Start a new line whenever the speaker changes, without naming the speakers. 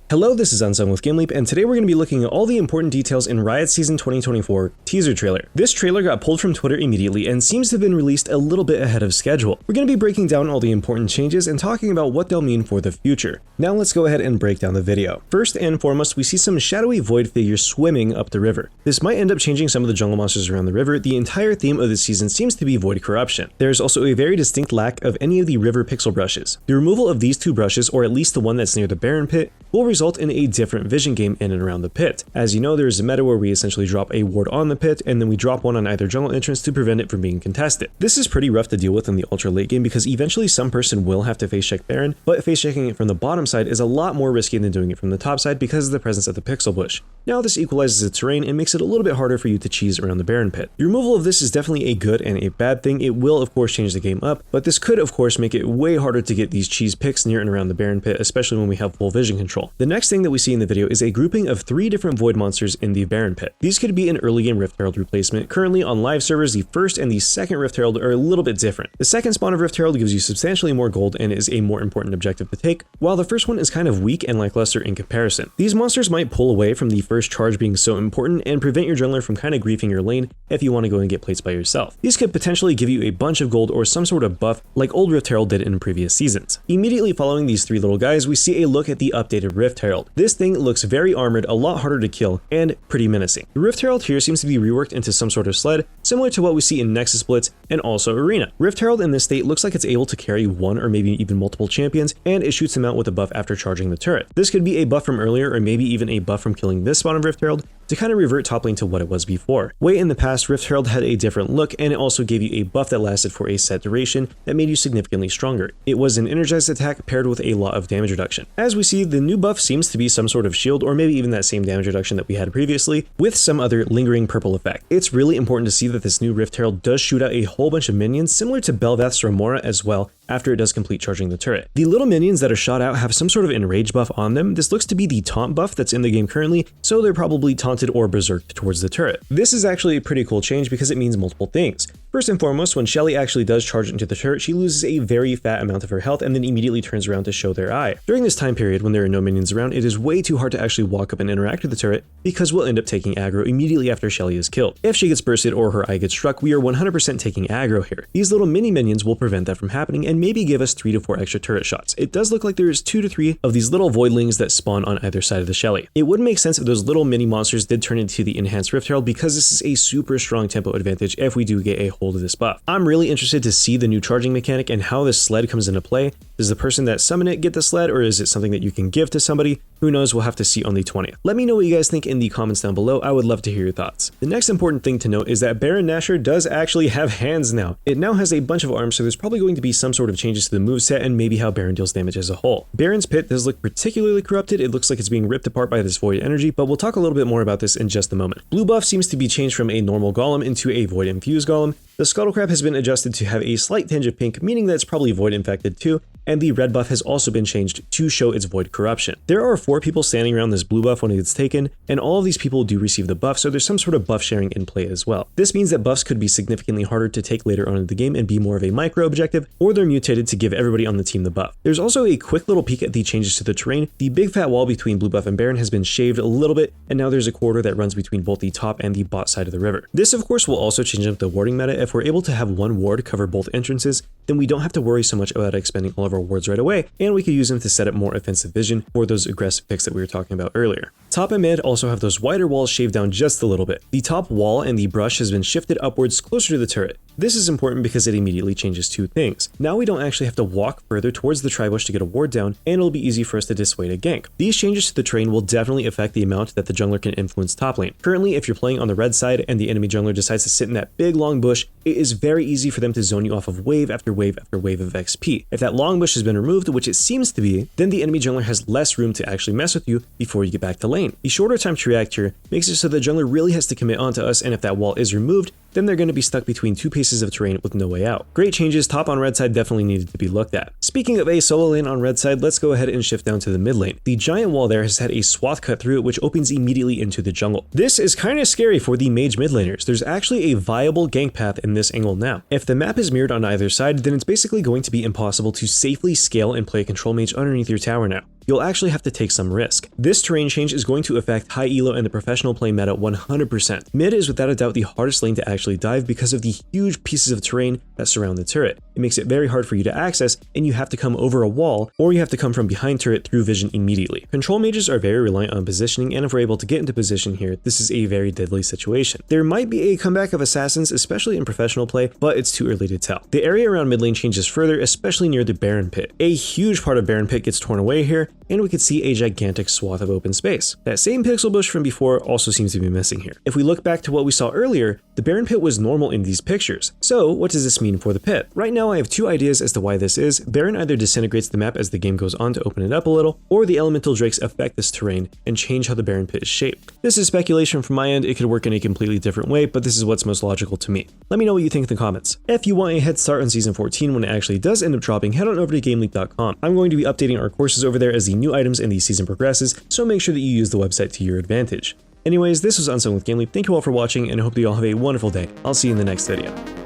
Hello, this is Unsung with GameLeap, and today we're going to be looking at all the important details in Riot Season 2024 teaser trailer. This trailer got pulled from Twitter immediately and seems to have been released a little bit ahead of schedule. We're going to be breaking down all the important changes and talking about what they'll mean for the future. Now let's go ahead and break down the video. First and foremost, we see some shadowy void figures swimming up the river. This might end up changing some of the jungle monsters around the river. The entire theme of this season seems to be void corruption. There's also a very distinct lack of any of the river pixel brushes. The removal of these two brushes, or at least the one that's near the Baron pit, will result in a different vision game in and around the pit. As you know, there's a meta where we essentially drop a ward on the pit and then we drop one on either jungle entrance to prevent it from being contested. This is pretty rough to deal with in the ultra late game because eventually some person will have to face check Baron, but face checking it from the bottom side is a lot more risky than doing it from the top side because of the presence of the pixel bush. Now this equalizes the terrain and makes it a little bit harder for you to cheese around the Baron pit. The removal of this is definitely a good and a bad thing. It will of course change the game up, but this could of course make it way harder to get these cheese picks near and around the Baron pit, especially when we have full vision control. The next thing that we see in the video is a grouping of 3 different void monsters in the Baron pit. These could be an early game Rift Herald replacement. Currently on live servers, the first and the second Rift Herald are a little bit different. The second spawn of Rift Herald gives you substantially more gold and is a more important objective to take, while the first one is kind of weak and lackluster in comparison. These monsters might pull away from the first charge being so important and prevent your jungler from kind of griefing your lane if you want to go and get plates by yourself. These could potentially give you a bunch of gold or some sort of buff like old Rift Herald did in previous seasons. Immediately following these 3 little guys, we see a look at the updated Rift Herald. This thing looks very armored, a lot harder to kill, and pretty menacing. The Rift Herald here seems to be reworked into some sort of sled, similar to what we see in Nexus Blitz and also Arena. Rift Herald in this state looks like it's able to carry one or maybe even multiple champions, and it shoots them out with a buff after charging the turret. This could be a buff from earlier or maybe even a buff from killing this spawn of Rift Herald to kind of revert top lane to what it was before. Way in the past, Rift Herald had a different look, and it also gave you a buff that lasted for a set duration that made you significantly stronger. It was an energized attack paired with a lot of damage reduction. As we see, the new buff seems to be some sort of shield or maybe even that same damage reduction that we had previously with some other lingering purple effect. It's really important to see that this new Rift Herald does shoot out a whole bunch of minions similar to Bel'Veth's Remora as well after it does complete charging the turret. The little minions that are shot out have some sort of enrage buff on them. This looks to be the taunt buff that's in the game currently, so they're probably taunted or berserked towards the turret. This is actually a pretty cool change because it means multiple things. First and foremost, when Shelly actually does charge into the turret, she loses a very fat amount of her health and then immediately turns around to show their eye. During this time period when there are no minions around, it is way too hard to actually walk up and interact with the turret because we'll end up taking aggro immediately after Shelly is killed. If she gets bursted or her eye gets struck, we are 100% taking aggro here. These little mini minions will prevent that from happening and maybe give us 3 to 4 extra turret shots. It does look like there is 2 to 3 of these little voidlings that spawn on either side of the Shelly. It would make sense if those little mini monsters did turn into the enhanced Rift Herald because this is a super strong tempo advantage if we do get a hold of this buff. I'm really interested to see the new charging mechanic and how this sled comes into play. Does the person that summoned it get the sled, or is it something that you can give to somebody? Who knows, we'll have to see on the 20th. Let me know what you guys think in the comments down below. I would love to hear your thoughts. The next important thing to note is that Baron Nashor does actually have hands now. It now has a bunch of arms, so there's probably going to be some sort of changes to the moveset and maybe how Baron deals damage as a whole. Baron's pit does look particularly corrupted. It looks like it's being ripped apart by this void energy, but we'll talk a little bit more about this in just a moment. Blue buff seems to be changed from a normal golem into a void infused golem. The Scuttlecrab has been adjusted to have a slight tinge of pink, meaning that it's probably void infected too, and the red buff has also been changed to show its void corruption. There are 4 people standing around this blue buff when it gets taken, and all of these people do receive the buff, so there's some sort of buff sharing in play as well. This means that buffs could be significantly harder to take later on in the game and be more of a micro objective, or they're mutated to give everybody on the team the buff. There's also a quick little peek at the changes to the terrain. The big fat wall between blue buff and Baron has been shaved a little bit, and now there's a corridor that runs between both the top and the bot side of the river. This of course will also change up the warding meta. If we're able to have one ward cover both entrances, then we don't have to worry so much about expending all of our wards right away, and we could use them to set up more offensive vision for those aggressive picks that we were talking about earlier. Top and mid also have those wider walls shaved down just a little bit. The top wall and the brush has been shifted upwards closer to the turret. This is important because it immediately changes 2 things. Now we don't actually have to walk further towards the tribush to get a ward down, and it'll be easy for us to dissuade a gank. These changes to the terrain will definitely affect the amount that the jungler can influence top lane. Currently, if you're playing on the red side and the enemy jungler decides to sit in that big long bush, it is very easy for them to zone you off of wave after wave after wave of XP. If that long bush has been removed, which it seems to be, then the enemy jungler has less room to actually mess with you before you get back to lane. The shorter time to react here makes it so the jungler really has to commit onto us, and if that wall is removed, then they're going to be stuck between 2 pieces of terrain with no way out. Great changes. Top on red side definitely needed to be looked at. Speaking of a solo lane on red side, let's go ahead and shift down to the mid lane. The giant wall there has had a swath cut through it, which opens immediately into the jungle. This is kind of scary for the mage mid laners. There's actually a viable gank path in this angle now. If the map is mirrored on either side, then it's basically going to be impossible to safely scale and play a control mage underneath your tower now. you'll actually have to take some risk. This terrain change is going to affect high elo and the professional play meta 100%. Mid is without a doubt the hardest lane to actually dive because of the huge pieces of terrain that surround the turret. It makes it very hard for you to access, and you have to come over a wall, or you have to come from behind turret through vision immediately. Control mages are very reliant on positioning, and if we're able to get into position here, this is a very deadly situation. There might be a comeback of assassins, especially in professional play, but it's too early to tell. The area around mid lane changes further, especially near the Baron Pit. A huge part of Baron Pit gets torn away here, and we could see a gigantic swath of open space. That same pixel bush from before also seems to be missing here. If we look back to what we saw earlier, the Baron Pit was normal in these pictures. So what does this mean for the pit? Right now I have two ideas as to why this is. Baron either disintegrates the map as the game goes on to open it up a little, or the elemental drakes affect this terrain and change how the Baron Pit is shaped. This is speculation from my end, it could work in a completely different way, but this is what's most logical to me. Let me know what you think in the comments. If you want a head start on Season 14 when it actually does end up dropping, head on over to GameLeap.com. I'm going to be updating our courses over there as the new items in the season progresses, so make sure that you use the website to your advantage. Anyways, this was Unsung with GameLeap. Thank you all for watching, and I hope that you all have a wonderful day. I'll see you in the next video.